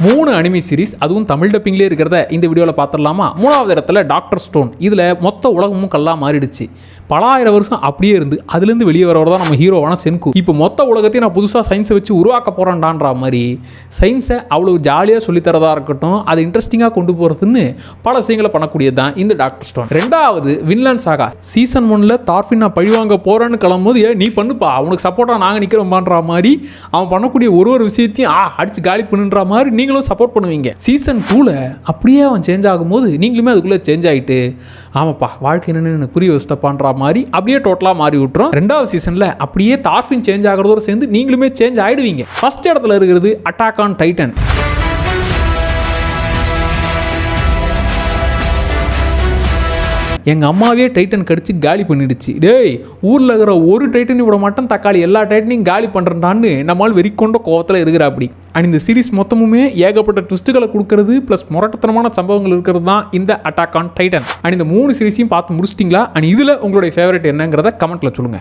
3 anime series, அதுவும் தமிழ் டப்பிங்லேயே இருக்கிறத இந்த வீடியோவில் பார்த்துடலாமா? 3வது இடத்துல டாக்டர் ஸ்டோன். இதில் மொத்த உலகமும் கல்லா மாறிடுச்சு. பல ஆயிரம் வருஷம் அப்படியே இருந்து அதுலேருந்து வெளியே வரவர் தான் நம்ம ஹீரோவான சென்கு. இப்போ மொத்த உலகத்தையும் நான் புதுசாக சயின்ஸை வச்சு உருவாக்க போகிறேன்டான்ற மாதிரி சயின்ஸை அவ்வளோ ஜாலியாக சொல்லித்தரதா இருக்கட்டும், அதை இன்ட்ரெஸ்டிங்காக கொண்டு போகிறதுன்னு பல விஷயங்களை பண்ணக்கூடியது தான் இந்த டாக்டர் ஸ்டோன். 2வது வின்லாண்ட் சாகா. சீசன் 1ல் தார்ஃபின் நான் பழிவாங்க போகிறேன்னு கிளம்பும்போது நீ பண்ணுப்பா, அவனுக்கு சப்போர்ட்டாக நாங்கள் நிற்கிறோம்பான்ற மாதிரி அவன் பண்ணக்கூடிய ஒரு விஷயத்தையும் அடிச்சு காலி பண்ணுன்ற மாதிரி நீங்களும் சப்போர்ட் பண்ணுவீங்க. சீசன் 2ல் அப்படியே அவன் சேஞ்ச் ஆகும்போது நீங்களுமே அதுக்குள்ளே சேஞ்ச் ஆகிட்டு ஆமாப்பா வாழ்க்கை என்னன்னு எனக்கு புரிய வச்சுட்டப்பான்ற மாதிரி அப்படியே டோட்டலாக மாறி விட்டுரும். 2வது சீசனில் அப்படியே தார்ஃபின் சேஞ்ச் ஆகிறதோடு சேர்ந்து நீங்களுமே சேஞ்ச் ஆகிடுவீங்க. ஃபர்ஸ்ட் இடத்துல இருக்கிறது அட்டாக் ஆன் டைட்டன். எங்கள் அம்மாவே டைட்டன் கடிச்சு காலி பண்ணிடுச்சு. டேய், ஊரில் இருக்கிற ஒரு டைட்டனையும் விட மாட்டேன், தக்காளி எல்லா டைட்டனையும் காலி பண்ணுறேன்டான்னு நம்மளால் வெறிக்கொண்ட கோவத்தில் இருக்கிற அப்படி. அண்ட் இந்த சீரிஸ் மொத்தமுமே ஏகப்பட்ட ட்விஸ்ட்டுகளை கொடுக்கறது ப்ளஸ் முரட்டத்தனமான சம்பவங்கள் இருக்கிறது தான் இந்த அட்டாக் ஆன் டைட்டன். அண்ட் இந்த 3 சீரிஸையும் பார்த்து முடிச்சிட்டிங்களா? அண்ட் இதில் உங்களுடைய ஃபேவரட் என்னங்கிறத கமெண்ட்டில் சொல்லுங்கள்.